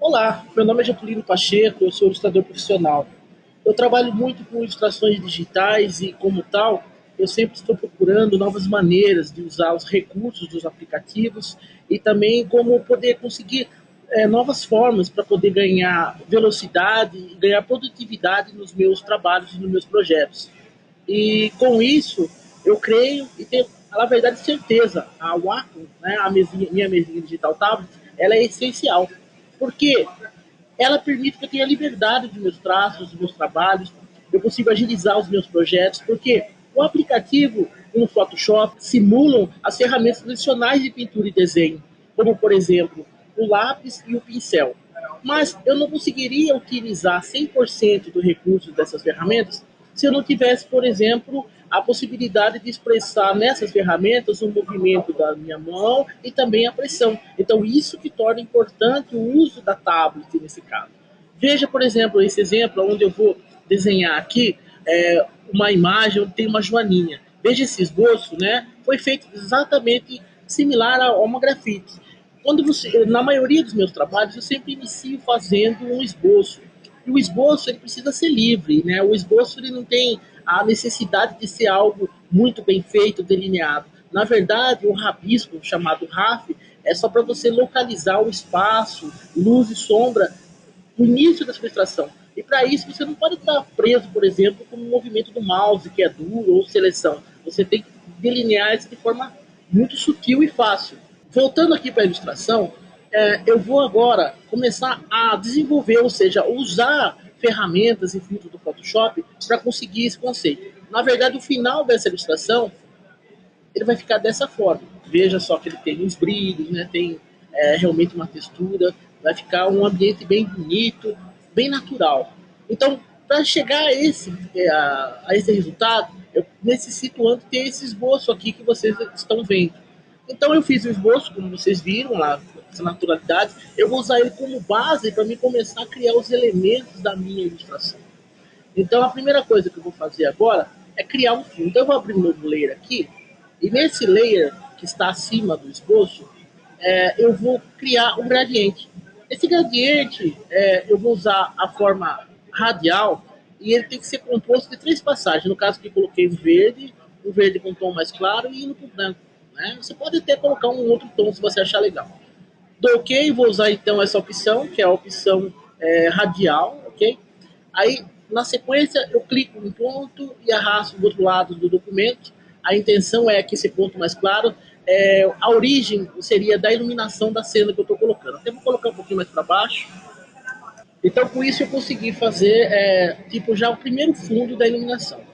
Olá, meu nome é Getulino Pacheco, eu sou ilustrador profissional. Eu trabalho muito com ilustrações digitais e, como tal, eu sempre estou procurando novas maneiras de usar os recursos dos aplicativos e também como poder conseguir novas formas para poder ganhar velocidade e ganhar produtividade nos meus trabalhos e nos meus projetos. E com isso, eu creio e tenho, na verdade, certeza, a Wacom, né, minha mesinha digital tablet, ela é essencial. Porque ela permite que eu tenha liberdade dos meus traços, dos meus trabalhos, eu consigo agilizar os meus projetos, porque o aplicativo no Photoshop simulam as ferramentas tradicionais de pintura e desenho, como, por exemplo, o lápis e o pincel. Mas eu não conseguiria utilizar 100% do recurso dessas ferramentas se eu não tivesse, por exemplo, a possibilidade de expressar nessas ferramentas o movimento da minha mão e também a pressão. Então, isso que torna importante o uso da tablet nesse caso. Veja, por exemplo, esse exemplo onde eu vou desenhar aqui uma imagem onde tem uma joaninha. Veja esse esboço, né? Foi feito exatamente similar a uma grafite. Na maioria dos meus trabalhos, eu sempre inicio fazendo um esboço. E o esboço ele precisa ser livre, né? O esboço ele não tem a necessidade de ser algo muito bem feito, delineado. Na verdade, o rabisco, chamado RAF, é só para você localizar o espaço, luz e sombra, no início da sua ilustração. E para isso você não pode estar preso, por exemplo, com o movimento do mouse, que é duro, ou seleção. Você tem que delinear isso de forma muito sutil e fácil. Voltando aqui para a ilustração, eu vou agora começar a desenvolver, ou seja, usar ferramentas e filtros do Photoshop para conseguir esse conceito. Na verdade, o final dessa ilustração ele vai ficar dessa forma. Veja só que ele tem uns brilhos, né? Tem realmente uma textura, vai ficar um ambiente bem bonito, bem natural. Então, para chegar a esse resultado, eu necessito antes ter esse esboço aqui que vocês estão vendo. Então eu fiz o esboço, como vocês viram lá, essa naturalidade. Eu vou usar ele como base para mim começar a criar os elementos da minha ilustração. Então a primeira coisa que eu vou fazer agora é criar um fundo. Então eu vou abrir um novo layer aqui, e nesse layer que está acima do esboço, eu vou criar um gradiente. Esse gradiente, eu vou usar a forma radial, e ele tem que ser composto de três passagens. No caso que eu coloquei um verde com um tom mais claro e indo para o branco. Né? Você pode até colocar um outro tom se você achar legal. Dou OK, vou usar então essa opção, que é a opção radial, ok? Aí, na sequência, eu clico um ponto e arrasto do outro lado do documento. A intenção é que esse ponto mais claro, a origem seria da iluminação da cena que eu estou colocando. Até vou colocar um pouquinho mais para baixo. Então, com isso, eu consegui fazer tipo já o primeiro fundo da iluminação.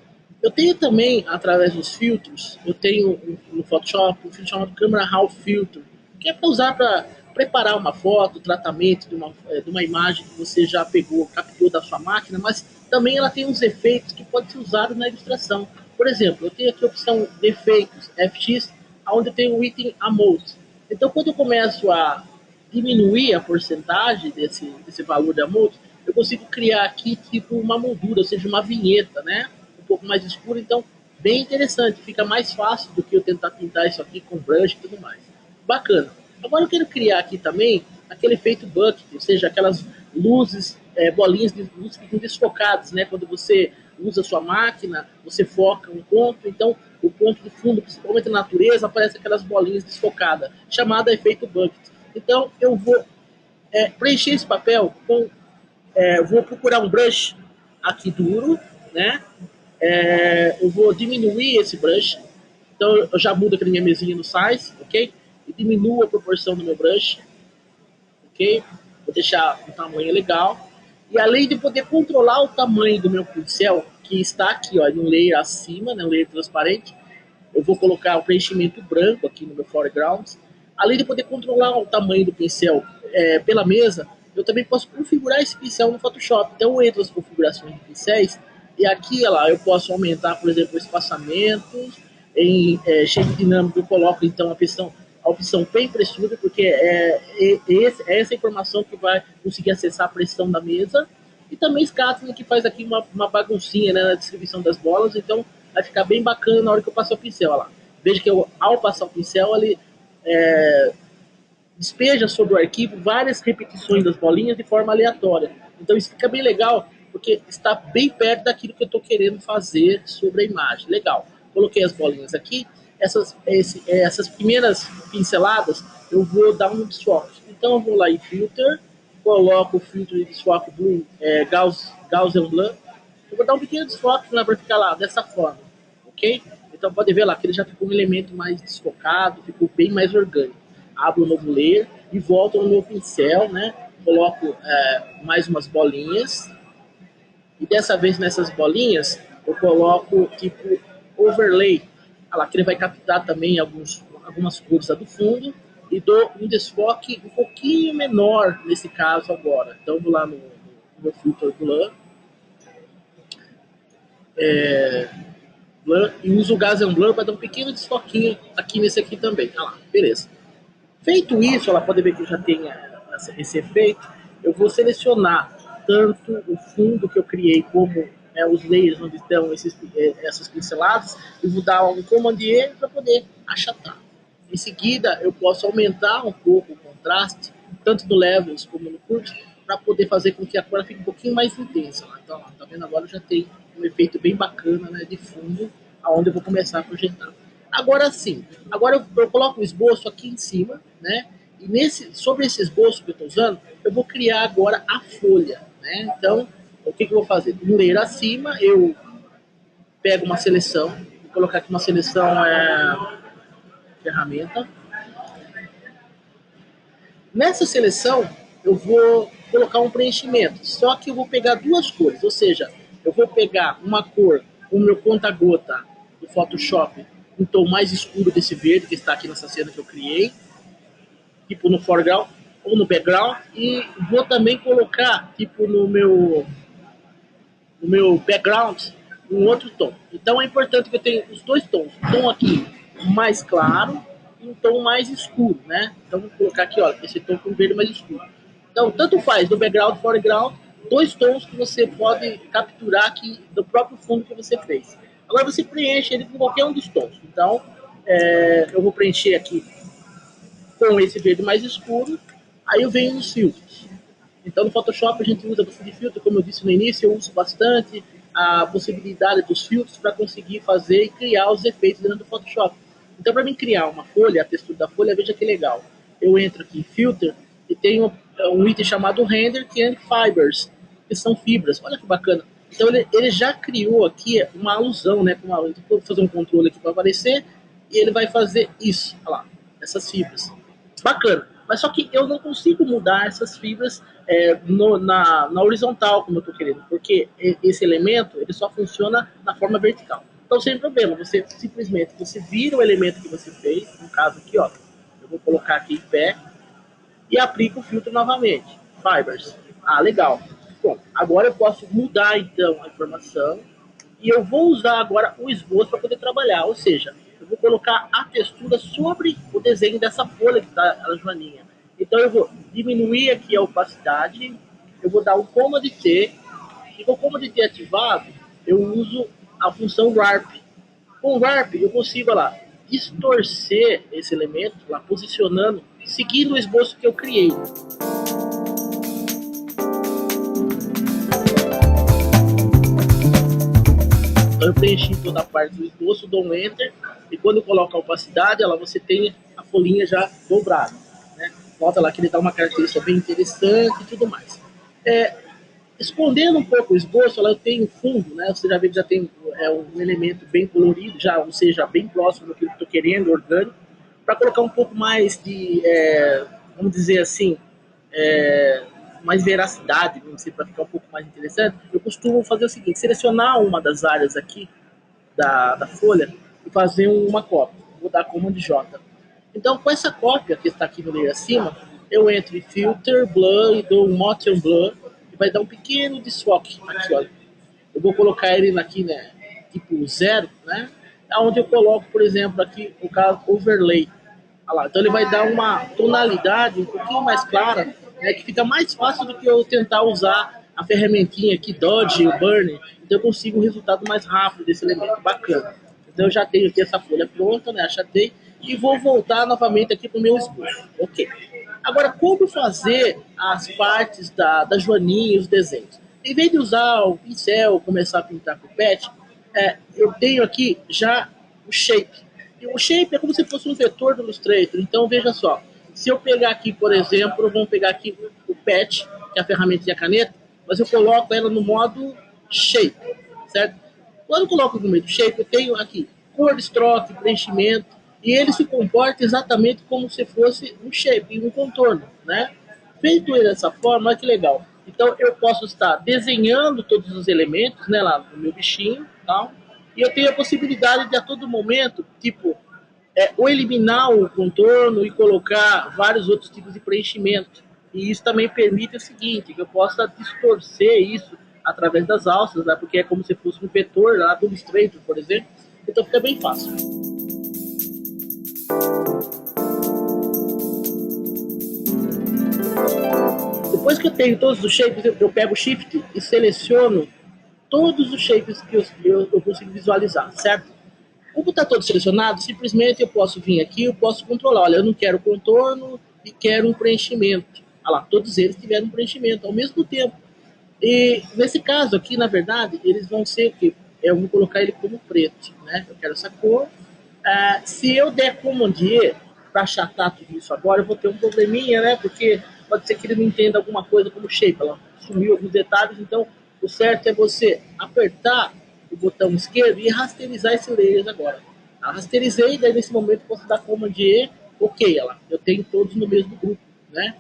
Eu tenho também, através dos filtros, eu tenho no Photoshop um filtro chamado Camera Raw Filter, que é para usar para preparar uma foto, tratamento de uma imagem que você já pegou, captou da sua máquina, mas também ela tem uns efeitos que podem ser usados na ilustração. Por exemplo, eu tenho aqui a opção de efeitos, FX, onde eu tenho o item Amount. Então, quando eu começo a diminuir a porcentagem desse valor da multa, eu consigo criar aqui tipo uma moldura, ou seja, uma vinheta, né? Um pouco mais escura, então bem interessante, fica mais fácil do que eu tentar pintar isso aqui com brush e tudo mais. Bacana. Agora eu quero criar aqui também aquele efeito bucket, ou seja, aquelas luzes, bolinhas de luz que ficam desfocadas, né? Quando você usa a sua máquina, você foca um ponto, então o ponto de fundo, principalmente na natureza, aparece aquelas bolinhas desfocadas, chamada efeito bucket. Então eu vou preencher esse papel com, vou procurar um brush aqui duro, né? Eu vou diminuir esse brush, então eu já mudo aqui na minha mesinha no size, ok? E diminuo a proporção do meu brush, ok? Vou deixar um tamanho legal. E além de poder controlar o tamanho do meu pincel, que está aqui, ó, em um layer acima, né, um layer transparente, eu vou colocar o preenchimento branco aqui no meu foreground. Além de poder controlar o tamanho do pincel pela mesa, eu também posso configurar esse pincel no Photoshop. Então eu entro nas configurações de pincéis e aqui lá, eu posso aumentar, por exemplo, o espaçamento. Em shape dinâmico eu coloco então a opção Pen Pressure, porque é essa informação que vai conseguir acessar a pressão da mesa. E também Scatman, que faz aqui uma baguncinha, né, na distribuição das bolas, então vai ficar bem bacana na hora que eu passar o pincel. Olha lá. Veja que eu, ao passar o pincel, ele despeja sobre o arquivo várias repetições das bolinhas de forma aleatória. Então isso fica bem legal, porque está bem perto daquilo que eu estou querendo fazer sobre a imagem. Legal. Coloquei as bolinhas aqui. Essas primeiras pinceladas eu vou dar um desfoque. Então eu vou lá em Filter, coloco o filtro de desfoque Blue, Gaussian Blur. Eu vou dar um pequeno desfoque para ficar lá dessa forma, ok? Então pode ver lá que ele já ficou um elemento mais desfocado, ficou bem mais orgânico. Abro um novo layer e volto no meu pincel, né? Coloco mais umas bolinhas e dessa vez nessas bolinhas eu coloco tipo overlay. Olha lá, que ele vai captar também algumas cores do fundo e dou um desfoque um pouquinho menor nesse caso agora. Então vou lá no meu filtro Blur, Blur e uso o Gaussian Blur para dar um pequeno desfoquinho aqui nesse aqui também. Olha lá, beleza. Feito isso, ela pode ver que já tem esse efeito. Eu vou selecionar tanto o fundo que eu criei como os layers onde estão essas pinceladas e vou dar um Command E para poder achatar. Em seguida, eu posso aumentar um pouco o contraste, tanto no Levels como no Curve, para poder fazer com que a cor fique um pouquinho mais intensa. Então, ó, tá vendo agora já tem um efeito bem bacana, né, de fundo, aonde eu vou começar a projetar. Agora sim, agora eu coloco o esboço aqui em cima, né? E sobre esse esboço que eu estou usando, eu vou criar agora a folha, né? Então, o que eu vou fazer? No layer acima, eu pego uma seleção, vou colocar aqui uma seleção ferramenta. Nessa seleção, eu vou colocar um preenchimento, só que eu vou pegar duas cores, ou seja, eu vou pegar uma cor, o meu conta-gota do Photoshop, um tom mais escuro desse verde que está aqui nessa cena que eu criei, tipo no foreground ou no background, e vou também colocar tipo no meu background um outro tom. Então é importante que eu tenha os dois tons, um tom aqui mais claro e um tom mais escuro, né? Então vou colocar aqui, ó, esse tom com verde mais escuro. Então tanto faz no background, foreground, dois tons que você pode capturar aqui do próprio fundo que você fez. Agora você preenche ele com qualquer um dos tons. Então eu vou preencher aqui com esse verde mais escuro, aí eu venho nos filtros. Então no Photoshop a gente usa bastante filtro, como eu disse no início, eu uso bastante a possibilidade dos filtros para conseguir fazer e criar os efeitos dentro do Photoshop. Então para mim criar uma folha, a textura da folha, veja que legal. Eu entro aqui em Filter e tenho um item chamado Render, que é Fibers, que são fibras. Olha que bacana. Então ele já criou aqui uma alusão, né? Eu vou fazer um controle aqui para aparecer e ele vai fazer isso, olha lá, essas fibras. Bacana. Mas só que eu não consigo mudar essas fibras na horizontal, como eu estou querendo, porque esse elemento ele só funciona na forma vertical. Então, sem problema, você simplesmente vira o elemento que você fez, no caso aqui, ó, eu vou colocar aqui em pé, e aplico o filtro novamente. Fibers. Ah, legal. Bom, agora eu posso mudar então a informação e eu vou usar agora o esboço para poder trabalhar, ou seja, eu vou colocar a textura sobre o desenho dessa folha que está a joaninha. Então eu vou diminuir aqui a opacidade, eu vou dar o Command T, e com o Command T ativado, eu uso a função Warp. Com o Warp eu consigo lá, distorcer esse elemento, lá, posicionando, seguindo o esboço que eu criei. Então eu preenchi toda a parte do esboço, dou um Enter, e quando eu coloco a opacidade, você tem a folhinha já dobrada. Né? Volta lá que ele dá uma característica bem interessante e tudo mais. Escondendo um pouco o esboço, eu tenho fundo, né? Você já vê que já tem um elemento bem colorido, já, ou seja, bem próximo do que eu estou querendo, orgânico, para colocar um pouco mais de, vamos dizer assim, mais veracidade, para ficar um pouco mais interessante. Eu costumo fazer o seguinte: selecionar uma das áreas aqui da folha e fazer uma cópia. Vou dar Command J. Então, com essa cópia que está aqui no layer acima, eu entro em Filter, Blur e dou um Motion Blur e vai dar um pequeno desfoque aqui, olha. Eu vou colocar ele aqui, né, tipo 0, né, onde eu coloco, por exemplo, aqui o caso Overlay. Olha lá, então ele vai dar uma tonalidade um pouquinho mais clara, né, que fica mais fácil do que eu tentar usar a ferramentinha aqui, Dodge, o Burn, então eu consigo um resultado mais rápido desse elemento, bacana. Então eu já tenho aqui essa folha pronta, né, achatei, e vou voltar novamente aqui para o meu esboço. Ok. Agora, como fazer as partes da joaninha e os desenhos? Em vez de usar o pincel, começar a pintar com o pet, eu tenho aqui já o shape. E o shape é como se fosse um vetor do Illustrator. Então, veja só. Se eu pegar aqui, por exemplo, vamos pegar aqui o pet, que é a ferramenta e a caneta, mas eu coloco ela no modo shape, certo? Quando eu coloco no meio do shape, eu tenho aqui cor, stroke, preenchimento, e ele se comporta exatamente como se fosse um shape, um contorno, né? Feito dessa forma, olha que legal. Então eu posso estar desenhando todos os elementos, né, lá no meu bichinho, tal, e eu tenho a possibilidade de a todo momento, tipo, ou eliminar o contorno e colocar vários outros tipos de preenchimento. E isso também permite o seguinte, que eu possa distorcer isso através das alças, né, porque é como se fosse um vetor lá do Illustrator, por exemplo, então fica bem fácil. Depois que eu tenho todos os shapes, eu pego o Shift e seleciono todos os shapes que eu consigo visualizar, certo? Como está todo selecionado, simplesmente eu posso vir aqui, eu posso controlar. Olha, eu não quero contorno e quero um preenchimento. Olha lá, todos eles tiveram um preenchimento ao mesmo tempo. E nesse caso aqui, na verdade, eles vão ser o quê? Eu vou colocar ele como preto, né? Eu quero essa cor. Se eu der Command E para achatar tudo isso agora, eu vou ter um probleminha, né? Porque pode ser que ele não entenda alguma coisa como shape, ela sumiu alguns detalhes, então o certo é você apertar o botão esquerdo e rasterizar esse layer agora. Rasterizei, daí nesse momento eu posso dar Command E, ok, ela, eu tenho todos no mesmo grupo, né?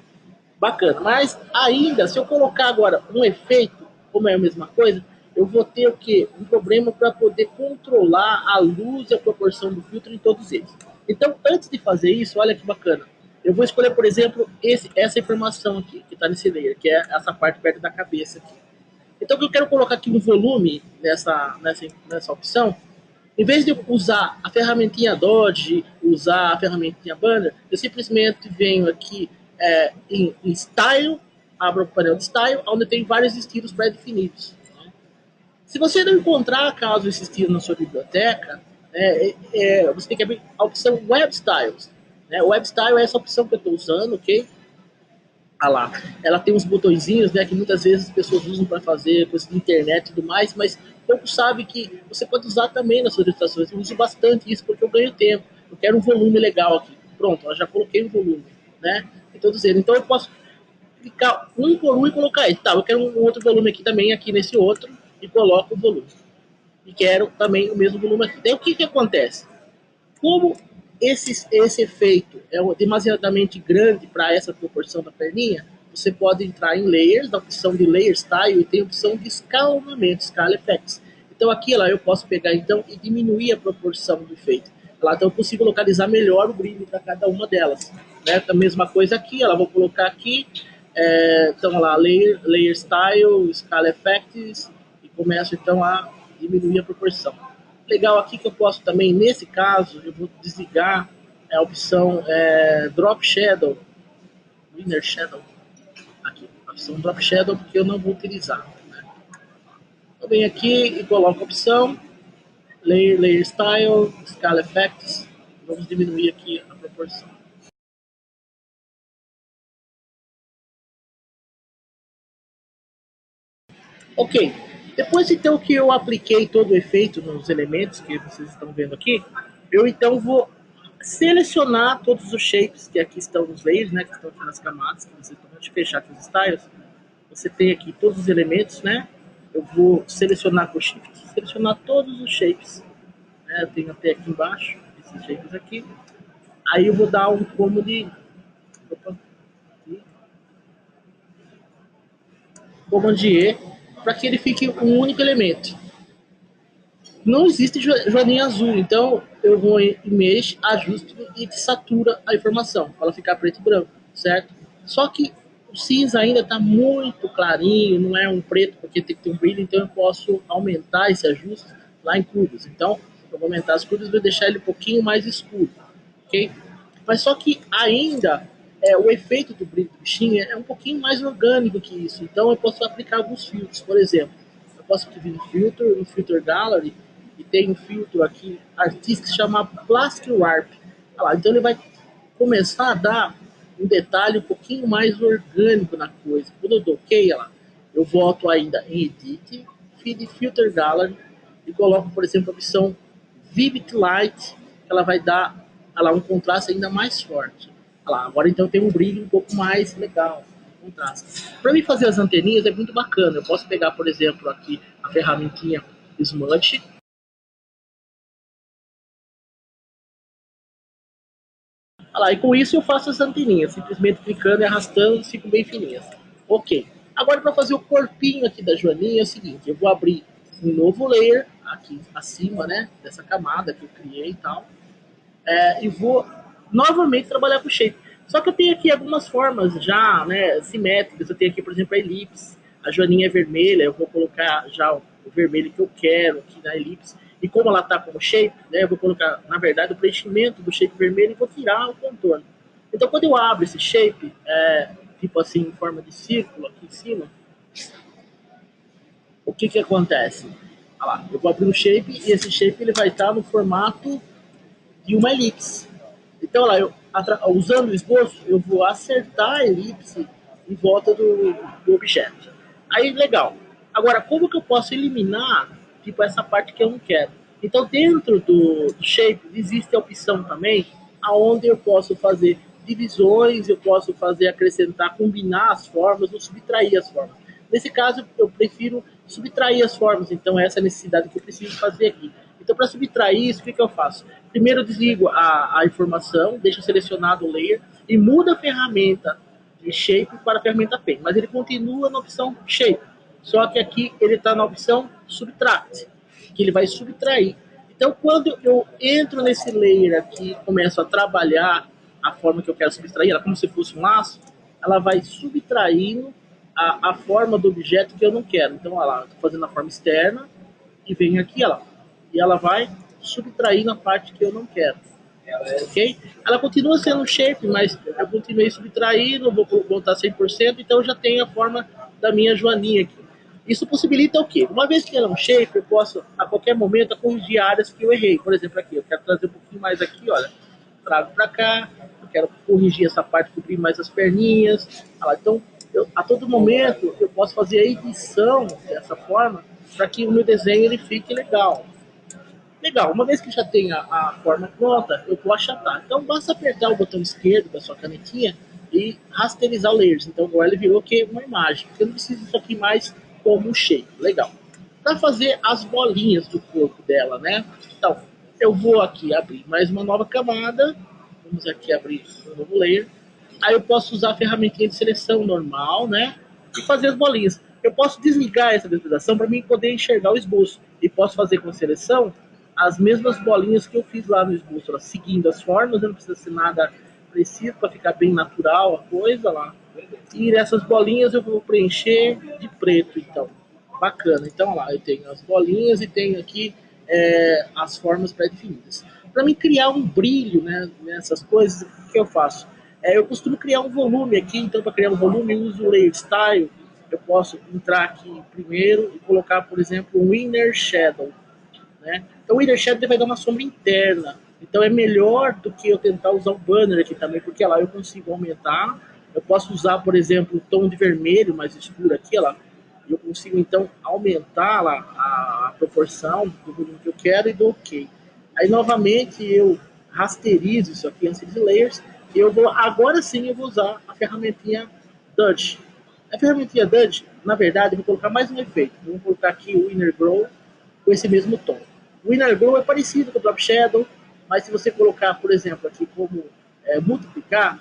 Bacana. Mas ainda, se eu colocar agora um efeito, como é a mesma coisa, eu vou ter o quê? Um problema para poder controlar a luz e a proporção do filtro em todos eles. Então, antes de fazer isso, olha que bacana. Eu vou escolher, por exemplo, essa informação aqui, que está nesse layer, que é essa parte perto da cabeça aqui. Então, eu quero colocar aqui um volume nessa opção. Em vez de eu usar a ferramentinha Dodge, usar a ferramentinha Banner, eu simplesmente venho aqui em Style, abro o painel de Style, onde tem vários estilos pré-definidos. Se você não encontrar, caso esse estilo na sua biblioteca, você tem que abrir a opção Web Styles. Né? O Web Style é essa opção que eu estou usando, ok? Ah lá, ela tem uns botõezinhos, né, que muitas vezes as pessoas usam para fazer coisas de internet e tudo mais, mas pouco sabe que você pode usar também nas suas ilustrações. Eu uso bastante isso porque eu ganho tempo. Eu quero um volume legal aqui. Pronto, eu já coloquei um volume, né? Então, dizendo, então eu posso clicar um por um e colocar ele. Tá, eu quero um outro volume aqui também, aqui nesse outro, e coloco o volume. E quero também o mesmo volume aqui. Daí o que acontece? Como esse efeito é demasiadamente grande para essa proporção da perninha, você pode entrar em layers, na opção de layer style, e tem a opção de escalonamento, scale effects. Então aqui lá eu posso pegar então e diminuir a proporção do efeito. Lá, então eu consigo localizar melhor o brilho para cada uma delas. Né? A mesma coisa aqui, ela vou colocar aqui, então lá, layer style, scale effects, e começo então a diminuir a proporção. Legal aqui que eu posso também, nesse caso, eu vou desligar a opção Drop Shadow, Inner Shadow, aqui, a opção Drop Shadow, porque eu não vou utilizar. Né? Eu venho aqui e coloco a opção Layer Style, Scale Effects, vamos diminuir aqui a proporção. Ok, depois então que eu apliquei todo o efeito nos elementos que vocês estão vendo aqui, eu então vou selecionar todos os shapes que aqui estão nos layers, né, que estão aqui nas camadas, que vocês estão vendo, fechar aqui os styles. Você tem aqui todos os elementos, né? Eu vou selecionar com o Shift, selecionar todos os shapes. Né? Eu tenho até aqui embaixo, esses shapes aqui. Aí eu vou dar um como de... Opa, Command E, para que ele fique um único elemento. Não existe joaninha azul, então eu vou em Image, ajuste e satura a informação, para ela ficar preto e branco, certo? Só que o cinza ainda está muito clarinho, não é um preto, porque tem que ter um brilho, então eu posso aumentar esse ajuste lá em curvas. Então, eu vou aumentar as curvas e vou deixar ele um pouquinho mais escuro, ok? Mas só que ainda o efeito do brilho do bichinho é um pouquinho mais orgânico que isso, então eu posso aplicar alguns filtros, por exemplo, eu posso vir no Filter Gallery, e tem um filtro aqui artístico que se chama Plastic Warp. Então ele vai começar a dar um detalhe um pouquinho mais orgânico na coisa. Quando eu dou OK, eu volto ainda em Edit, Feed Filter Gallery e coloco, por exemplo, a opção Vivid Light, que ela vai dar um contraste ainda mais forte. Agora então tem um brilho um pouco mais legal, contraste. Para mim fazer as anteninhas é muito bacana. Eu posso pegar, por exemplo, aqui a ferramentinha Smudge. E com isso eu faço as anteninhas, simplesmente clicando e arrastando, ficam bem fininhas. Ok. Agora para fazer o corpinho aqui da joaninha é o seguinte, eu vou abrir um novo layer aqui acima, né, dessa camada que eu criei e tal, e vou novamente trabalhar com shape. Só que eu tenho aqui algumas formas já, né, simétricas. Eu tenho aqui, por exemplo, a elipse. A joaninha é vermelha, eu vou colocar já o vermelho que eu quero aqui na elipse. E como ela está como shape, né, eu vou colocar, na verdade, o preenchimento do shape vermelho e vou tirar o contorno. Então, quando eu abro esse shape, tipo assim, em forma de círculo aqui em cima, o que que acontece? Eu vou abrir o shape e esse shape ele vai estar no formato de uma elipse. Então, usando o esboço, eu vou acertar a elipse em volta do objeto. Aí, legal. Agora, como que eu posso eliminar, tipo, essa parte que eu não quero? Então, dentro do shape, existe a opção também, aonde eu posso fazer divisões, eu posso fazer, acrescentar, combinar as formas ou subtrair as formas. Nesse caso, eu prefiro subtrair as formas, então essa é a necessidade que eu preciso fazer aqui. Então, para subtrair isso, o que eu faço? Primeiro eu desligo a informação, deixo selecionado o layer e mudo a ferramenta de Shape para a ferramenta Pen, mas ele continua na opção Shape, só que aqui ele está na opção Subtract, que ele vai subtrair. Então, quando eu entro nesse layer aqui e começo a trabalhar a forma que eu quero subtrair, ela como se fosse um laço, ela vai subtraindo a forma do objeto que eu não quero. Então, olha lá, estou fazendo a forma externa e venho aqui, olha lá, e ela vai subtrair na parte que eu não quero. Ok? Ela continua sendo um shape, mas eu continuei subtraindo, vou voltar 100%, então eu já tenho a forma da minha joaninha aqui. Isso possibilita o quê? Uma vez que ela é um shape, eu posso, a qualquer momento, corrigir áreas que eu errei. Por exemplo, aqui, eu quero trazer um pouquinho mais aqui, olha, trago para cá, eu quero corrigir essa parte, cobrir mais as perninhas. Então, a todo momento, eu posso fazer a edição dessa forma para que o meu desenho ele fique legal. Legal, uma vez que já tem a forma pronta, eu vou achatar. Então basta apertar o botão esquerdo da sua canetinha e rasterizar layers. Então agora ele virou que uma imagem, porque eu não preciso disso aqui mais como um shape. Legal. Para fazer as bolinhas do corpo dela, né? Então, eu vou aqui abrir mais uma nova camada. Vamos aqui abrir um novo layer. Aí eu posso usar a ferramentinha de seleção normal, né? E fazer as bolinhas. Eu posso desligar essa visualização para mim poder enxergar o esboço. E posso fazer com a seleção as mesmas bolinhas que eu fiz lá no esboço, seguindo as formas, não precisa ser nada preciso para ficar bem natural a coisa lá. E essas bolinhas eu vou preencher de preto, então. Bacana. Então lá, eu tenho as bolinhas e tenho aqui as formas pré-definidas. Para mim criar um brilho, né, nessas coisas, o que eu faço? Eu costumo criar um volume aqui, então para criar um volume eu uso o Layer Style. Eu posso entrar aqui primeiro e colocar, por exemplo, um Inner Shadow. Né? Então o Inner Shadow vai dar uma sombra interna. Então é melhor do que eu tentar usar o banner aqui também, porque lá eu consigo aumentar. Eu posso usar, por exemplo, o tom de vermelho mais escuro aqui, lá. Eu consigo então aumentar lá a proporção do volume que eu quero e dou OK. Aí novamente eu rasterizo isso aqui antes de layers. E eu vou, agora sim eu vou usar a ferramentinha Dodge. A ferramentinha Dodge, na verdade, eu vou colocar mais um efeito. Eu vou colocar aqui o Inner Glow com esse mesmo tom. O Inner Glow é parecido com o Drop Shadow, mas se você colocar, por exemplo, aqui como multiplicar,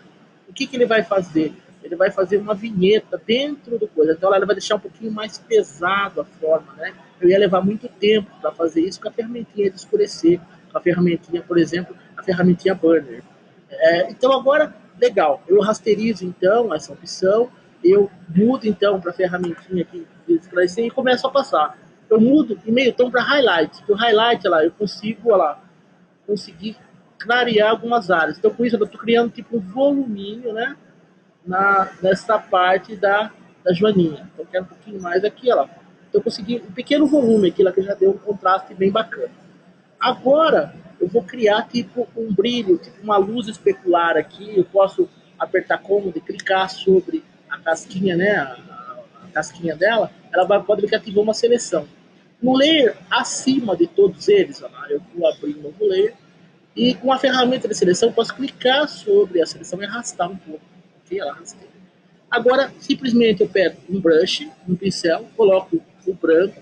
o que ele vai fazer? Ele vai fazer uma vinheta dentro do coisa. Então ela vai deixar um pouquinho mais pesado a forma, né? Eu ia levar muito tempo para fazer isso com a ferramentinha de escurecer, com a ferramentinha, por exemplo, a ferramentinha Burner. Então agora, legal, eu rasterizo então essa opção, eu mudo então para a ferramentinha aqui de esclarecer e começo a passar. Eu mudo em meio tom para highlight. O highlight lá, eu consigo conseguir clarear algumas áreas. Então com isso eu estou criando tipo um voluminho, né? Nessa parte da joaninha. Então eu quero um pouquinho mais aqui, ó. Então eu consegui um pequeno volume aqui, lá que já deu um contraste bem bacana. Agora eu vou criar tipo um brilho, tipo uma luz especular aqui. Eu posso apertar cômodo e clicar sobre a casquinha, né, a casquinha dela, ela pode ver que ativou uma seleção. No layer acima de todos eles, ó, eu vou abrir um novo layer, e com a ferramenta de seleção, eu posso clicar sobre a seleção e arrastar um pouco. Ok? Ela arrastei. Agora, simplesmente eu pego um brush, um pincel, coloco o branco,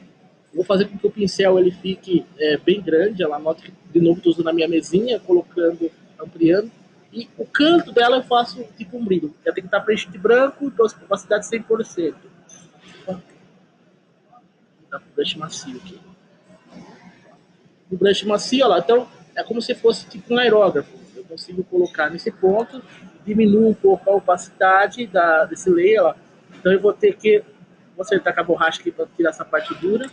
vou fazer com que o pincel ele fique bem grande. Ela nota que, de novo, estou usando a minha mesinha, colocando, ampliando. E o canto dela eu faço tipo um brilho. Ela tem que estar preenchido de branco, então opacidade 100%. Dá para o brush macio aqui. O brush macio, olha lá, então é como se fosse tipo um aerógrafo. Eu consigo colocar nesse ponto, diminuo um pouco a opacidade desse layer, ó. Então eu vou ter que vou acertar com a borracha aqui para tirar essa parte dura.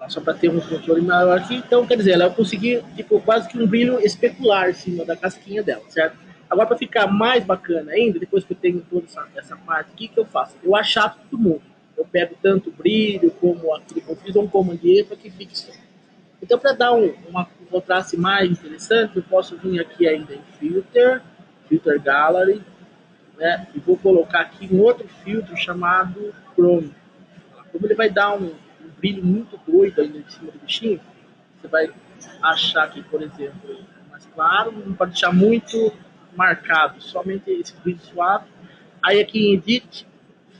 Só para ter um controle maior aqui. Então, quer dizer, ela conseguir tipo, quase que um brilho especular em cima da casquinha dela, certo? Agora, para ficar mais bacana ainda, depois que eu tenho toda essa parte aqui, que eu faço? Eu achato todo mundo. Eu pego tanto o brilho como aquele que eu fiz, um Command E para que fique só. Então, para dar um contraste mais interessante, eu posso vir aqui ainda em Filter Gallery, né? E vou colocar aqui um outro filtro chamado Chrome. Como ele vai dar um brilho muito doido aí em cima do bichinho, você vai achar aqui, por exemplo, mais claro, não pode deixar muito marcado, somente esse brilho suave. Aí aqui em Edit,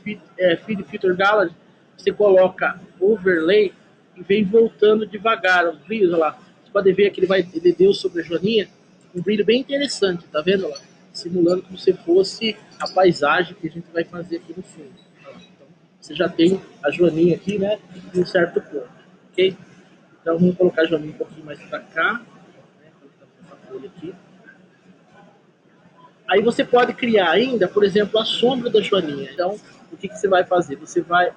Feed Filter Gallery, você coloca Overlay e vem voltando devagar os brilhos, olha lá. Você pode ver que ele deu sobre a joaninha um brilho bem interessante, tá vendo lá? Simulando como se fosse a paisagem que a gente vai fazer aqui no fundo. Então, você já tem a joaninha aqui, né, em um certo ponto, ok? Então vamos colocar a joaninha um pouquinho mais para cá, né, essa folha aqui. Aí você pode criar ainda, por exemplo, a sombra da joaninha. Então, o que você vai fazer? Você vai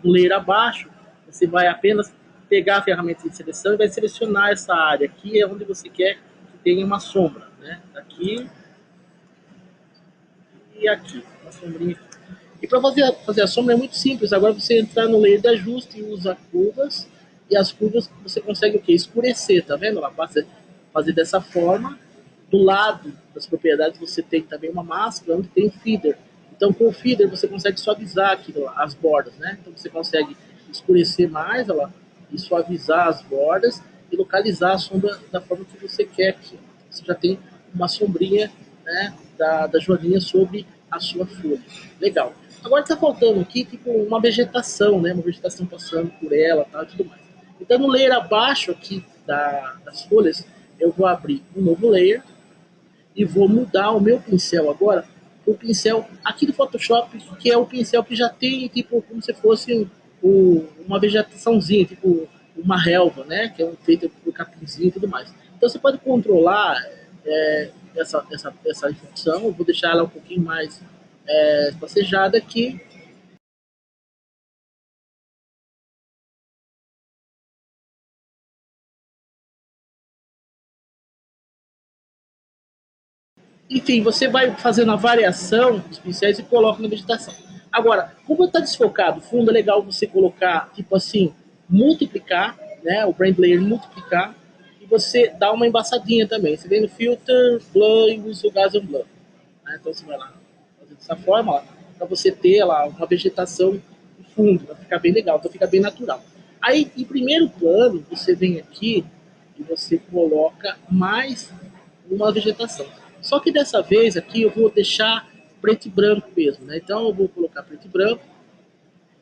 ler abaixo, você vai apenas pegar a ferramenta de seleção e vai selecionar essa área aqui, é onde você quer que tenha uma sombra, né? Aqui e aqui, uma sombrinha aqui. E para fazer a sombra é muito simples. Agora você entrar no layer de ajuste e usa curvas, e as curvas você consegue o quê? Escurecer, tá vendo? Ela passa fazer dessa forma. Do lado das propriedades você tem também uma máscara onde tem feeder. Então com o feeder você consegue suavizar aqui as bordas, né? Então você consegue escurecer mais ela, e suavizar as bordas e localizar a sombra da forma que você quer aqui. Você já tem uma sombrinha, né, da joaninha sobre a sua folha. Legal. Agora está faltando aqui tipo uma vegetação, né? Uma vegetação passando por ela, tal, e tudo mais. Então no layer abaixo aqui das folhas eu vou abrir um novo layer e vou mudar o meu pincel agora para o pincel aqui do Photoshop, que é o pincel que já tem tipo como se fosse uma vegetaçãozinha, tipo uma relva, né? Que é feita por capinzinho e tudo mais. Então você pode controlar essa função. Eu vou deixar ela um pouquinho mais espacejada aqui. Enfim, você vai fazendo a variação dos pincéis e coloca na vegetação. Agora, como está desfocado, o fundo é legal você colocar, tipo assim, multiplicar, né? O brand layer multiplicar, e você dá uma embaçadinha também. Você vem no filter, blur e usa o gas and blur. Né? Então você vai lá, fazer dessa forma, para você ter lá uma vegetação no fundo, vai ficar bem legal, então fica bem natural. Aí, em primeiro plano, você vem aqui e você coloca mais uma vegetação. Só que dessa vez aqui eu vou deixar preto e branco mesmo, né? Então eu vou colocar preto e branco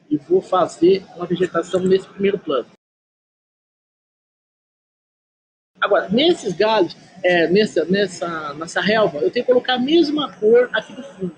e vou fazer uma vegetação nesse primeiro plano. Agora, nesses galhos, nessa relva, eu tenho que colocar a mesma cor aqui do fundo.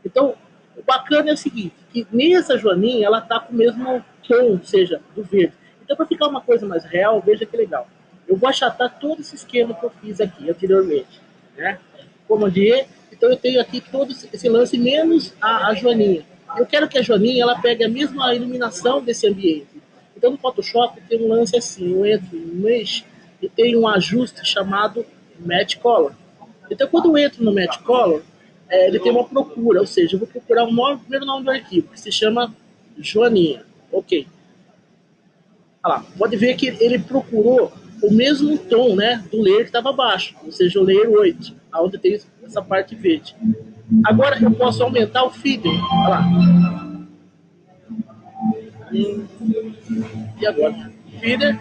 Então, o bacana é o seguinte, que nessa joaninha ela tá com o mesmo tom, ou seja, do verde. Então, para ficar uma coisa mais real, veja que legal. Eu vou achatar todo esse esquema que eu fiz aqui anteriormente, né? Command E, então eu tenho aqui todo esse lance menos a joaninha. Eu quero que a joaninha ela pegue a mesma iluminação desse ambiente. Então no Photoshop tem um lance assim, eu entro em Mesh e tem um ajuste chamado Match Color. Então quando eu entro no Match Color, ele tem uma procura, ou seja, eu vou procurar o primeiro nome do arquivo, que se chama Joaninha. Ok. Olha lá, pode ver que ele procurou o mesmo tom, né, do layer que estava abaixo, ou seja, o layer 8, onde tem essa parte verde. Agora eu posso aumentar o feeder, olha lá. E agora? Feeder,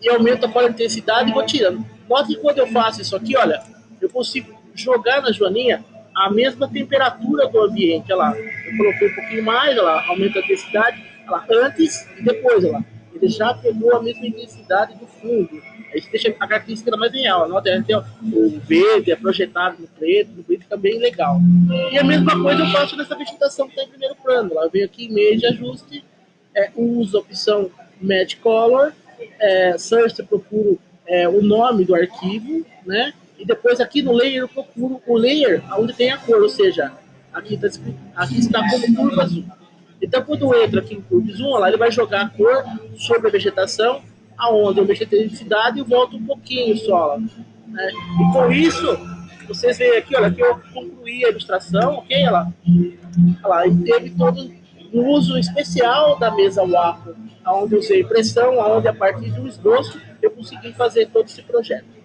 e aumento a intensidade e vou tirando. Note que quando eu faço isso aqui, olha, eu consigo jogar na joaninha a mesma temperatura do ambiente. Olha lá, eu coloquei um pouquinho mais, olha lá, aumenta a intensidade, olha lá, antes e depois, olha lá. Ele já pegou a mesma intensidade do fundo. Isso deixa a característica mais real. Nota, o verde é projetado no preto fica bem legal. E a mesma coisa eu faço nessa vegetação que está em primeiro plano. Lá eu venho aqui em meio de ajuste, uso a opção Match Color, search eu procuro o nome do arquivo, né? E depois aqui no layer eu procuro o layer onde tem a cor, ou seja, aqui está como curva azul. Então quando eu entro aqui em curva azul, lá ele vai jogar a cor sobre a vegetação, aonde eu mexo a intensidade e volto um pouquinho só. Né? E com isso, vocês veem aqui, olha, que eu concluí a ilustração, ok? Olha lá, e teve todo um uso especial da mesa Wapo, onde eu usei pressão, onde a partir de um esboço eu consegui fazer todo esse projeto.